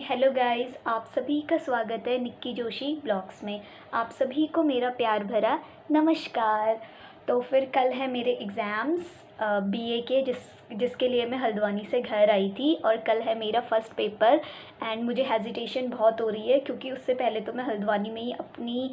Hello guys, आप सभी का स्वागत है निक्की जोशी ब्लॉग्स में। आप सभी को मेरा प्यार भरा नमस्कार। तो फिर कल है मेरे एग्ज़ाम्स बीए के, जिसके लिए मैं हल्द्वानी से घर आई थी, और कल है मेरा फ़र्स्ट पेपर। एंड मुझे हेजिटेशन बहुत हो रही है क्योंकि उससे पहले तो मैं हल्द्वानी में ही अपनी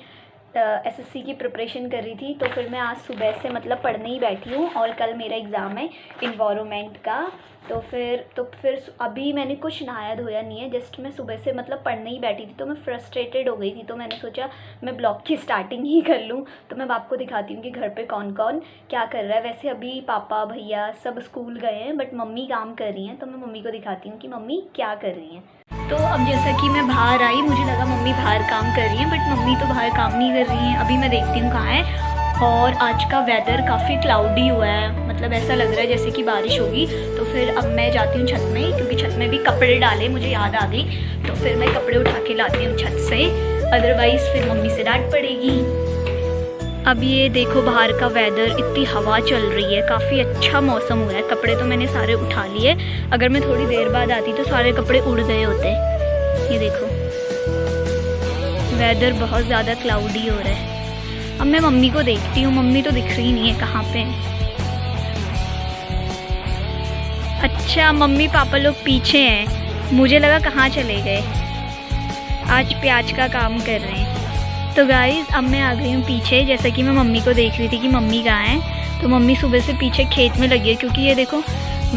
एसएससी की प्रिपरेशन कर रही थी। तो फिर मैं आज सुबह से मतलब पढ़ने ही बैठी हूँ, और कल मेरा एग्ज़ाम है इन्वायरमेंट का। तो फिर अभी मैंने कुछ नहाया धोया नहीं है, जस्ट मैं सुबह से मतलब पढ़ने ही बैठी थी, तो मैं फ्रस्ट्रेटेड हो गई थी। तो मैंने सोचा मैं ब्लॉग की स्टार्टिंग ही कर लूँ। तो मैं आपको दिखाती हूँ कि घर पे कौन कौन क्या कर रहा है। वैसे अभी पापा भैया सब स्कूल गए हैं, बट मम्मी काम कर रही हैं। तो मैं मम्मी को दिखाती हूँ कि मम्मी क्या कर रही हैं। तो अब जैसा कि मैं बाहर आई, मुझे लगा मम्मी बाहर काम कर रही हैं, बट मम्मी तो बाहर काम नहीं कर रही हैं। अभी मैं देखती हूँ कहाँ है। और आज का वेदर काफ़ी क्लाउडी हुआ है, मतलब ऐसा लग रहा है जैसे कि बारिश होगी। तो फिर अब मैं जाती हूँ छत में, क्योंकि छत में भी कपड़े डाले, मुझे याद आ गई। तो फिर मैं कपड़े उठा के लाती हूँ छत से, अदरवाइज़ फिर मम्मी से डांट पड़ेगी। अब ये देखो बाहर का वेदर, इतनी हवा चल रही है, काफ़ी अच्छा मौसम हो रहा है। कपड़े तो मैंने सारे उठा लिए, अगर मैं थोड़ी देर बाद आती तो सारे कपड़े उड़ गए होते। ये देखो वेदर बहुत ज़्यादा क्लाउडी हो रहा है। अब मैं मम्मी को देखती हूँ, मम्मी तो दिख रही नहीं है, कहाँ पे है। अच्छा, मम्मी पापा लोग पीछे हैं, मुझे लगा कहाँ चले गए। आज प्याज का काम कर रहे हैं। तो गाइज़ अब मैं आ गई हूँ पीछे, जैसा कि मैं मम्मी को देख रही थी कि मम्मी कहाँ है। तो मम्मी सुबह से पीछे खेत में लगी है, क्योंकि ये देखो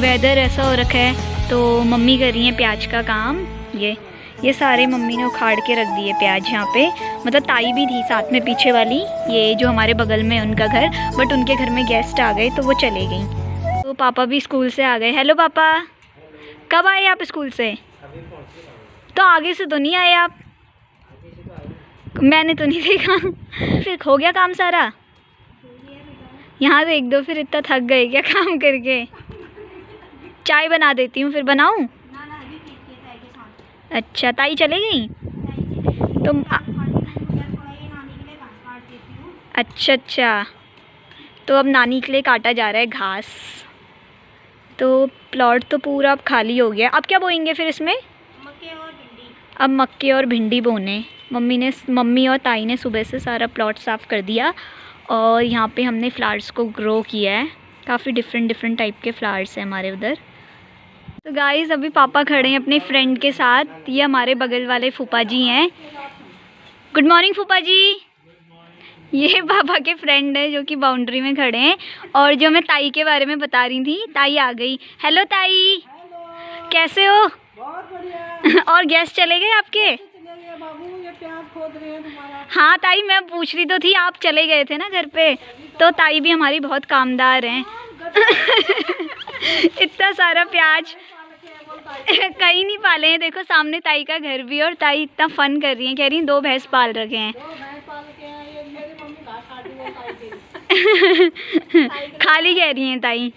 वेदर ऐसा हो रखा है। तो मम्मी कर रही हैं प्याज का काम। ये सारे मम्मी ने उखाड़ के रख दिए प्याज यहाँ पे। मतलब ताई भी थी साथ में पीछे वाली, ये जो हमारे बगल में उनका घर, बट उनके घर में गेस्ट आ गए तो वो चले गई। तो पापा भी स्कूल से आ गए। हेलो पापा, कब आए आप स्कूल से? तो आगे से तो नहीं आए आप? मैंने तो नहीं देखा। फिर हो गया काम सारा? यहाँ देख दो, फिर इतना थक गए क्या काम करके? चाय बना देती हूँ, फिर बनाऊँ? अच्छा, ताई चले गई? तो अच्छा, तो अब नानी के लिए काटा जा रहा है घास। तो प्लॉट तो पूरा अब खाली हो गया। अब क्या बोएंगे फिर इसमें? मक्के और भिंडी। अब मक्के और भिंडी बोने। मम्मी और ताई ने सुबह से सारा प्लॉट साफ़ कर दिया, और यहाँ पे हमने फ्लावर्स को ग्रो किया है। काफ़ी डिफरेंट टाइप के फ्लावर्स हैं हमारे उधर। तो गाइज़ अभी पापा खड़े हैं अपने फ्रेंड के साथ। ये हमारे बगल वाले फूफा जी हैं। गुड मॉर्निंग फूफा जी। ये पापा के फ्रेंड है जो कि बाउंड्री में खड़े हैं। और जो मैं ताई के बारे में बता रही थी, ताई आ गई। हेलो ताई। हेलो। कैसे हो? बहुत बढ़िया। और गेस्ट चले गए आपके? बाबू, ये प्याज खोद रहे हैं तुम्हारा। हाँ ताई, मैं पूछ रही तो थी, आप चले गए थे ना घर पे। तो ताई भी हमारी बहुत कामदार हैं। इतना सारा प्याज कहीं नहीं पाले हैं। देखो सामने ताई का घर भी, और ताई इतना फन कर रही है, कह रही हैं 2 भैंस पाल रखे हैं। खाली कह रही हैं ताई।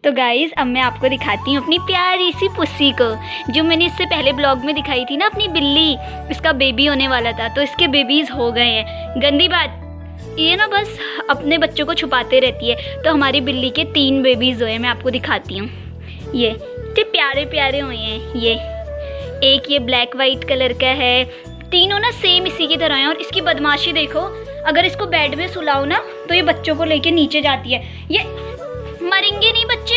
तो गाइज़ अब मैं आपको दिखाती हूँ अपनी प्यारी सी पुस्सी को, जो मैंने इससे पहले ब्लॉग में दिखाई थी ना, अपनी बिल्ली। इसका बेबी होने वाला था, तो इसके बेबीज़ हो गए हैं। गंदी बात, ये ना बस अपने बच्चों को छुपाते रहती है। तो हमारी बिल्ली के 3 बेबीज़ हुए हैं, मैं आपको दिखाती हूँ। ये इतने प्यारे प्यारे हुए हैं। एक ये ब्लैक वाइट कलर का है। तीनों ना सेम इसी की तरह हैं। और इसकी बदमाशी देखो, अगर इसको बेड में सुलाओ ना तो ये बच्चों को लेके नीचे जाती है। ये मरेंगे नहीं बच्चे।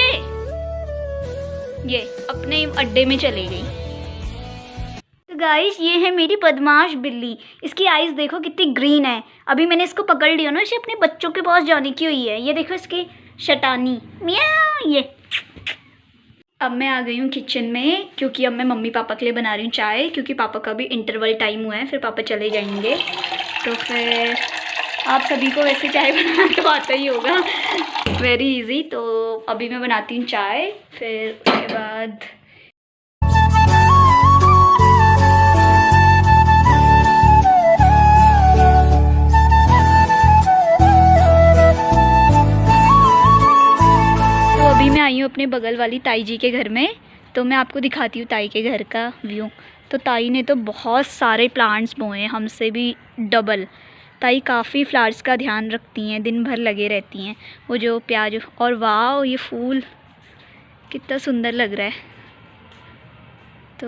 ये अपने अड्डे में चले गई। तो गाइस ये है मेरी बदमाश बिल्ली। इसकी आईज देखो कितनी ग्रीन है। अभी मैंने इसको पकड़ लिया ना, इसे अपने बच्चों के पास जाने की हुई है। ये देखो इसकी शैतानी, मियाँ। ये अब मैं आ गई हूँ किचन में, क्योंकि अब मैं मम्मी पापा के लिए बना रही हूँ चाय, क्योंकि पापा का भी इंटरवल टाइम हुआ है, फिर पापा चले जाएंगे। तो फिर आप सभी को वैसे चाय बनाना तो आता ही होगा, वेरी इजी। तो अभी मैं बनाती हूँ चाय, फिर उसके बाद अभी मैं आई हूँ अपने बगल वाली ताई जी के घर में। तो मैं आपको दिखाती हूँ ताई के घर का व्यू। तो ताई ने तो बहुत सारे प्लांट्स बोए हैं, हमसे भी डबल। ताई काफ़ी फ्लावर्स का ध्यान रखती हैं, दिन भर लगे रहती हैं। वो जो प्याज, और वाह ये फूल कितना सुंदर लग रहा है। तो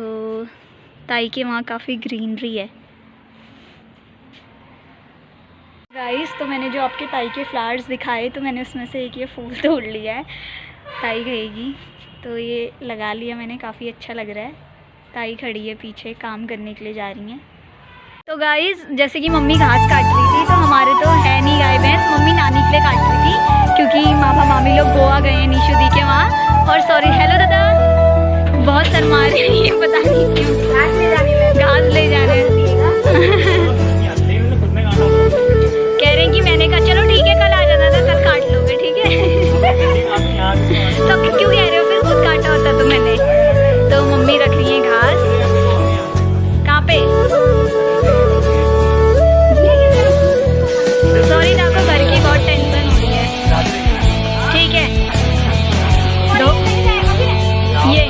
ताई के वहाँ काफ़ी ग्रीनरी है। गाइस, तो मैंने जो आपके ताई के फ्लावर्स दिखाए तो मैंने उसमें से एक ये फूल तोड़ लिया है, ताई कहेगी, तो ये लगा लिया मैंने, काफ़ी अच्छा लग रहा है। ताई खड़ी है पीछे, काम करने के लिए जा रही हैं। तो गाइस, जैसे कि मम्मी घास काट रही थी, तो हमारे तो है नहीं गाय भैंस, मम्मी नानी के लिए काट रही थी क्योंकि मामा मामी लोग गोवा गए हैं निशु दी के वहाँ। और सॉरी, हेलो दादा, बहुत शर्मा रही है, ये पता नहीं क्यों। घास ले जाने कह रहे हैं कि मैंने कहा चलो ठीक है, कल आ जाना था, कल काट लोगे, ठीक है। तो क्यों कह रहे हो, फिर खुद काटा होता तो मैंने। तो मम्मी रख रही है घास। कहाँ पे? सॉरी ना, आपको घर की बहुत टेंशन हो रही है। ठीक है, दो ये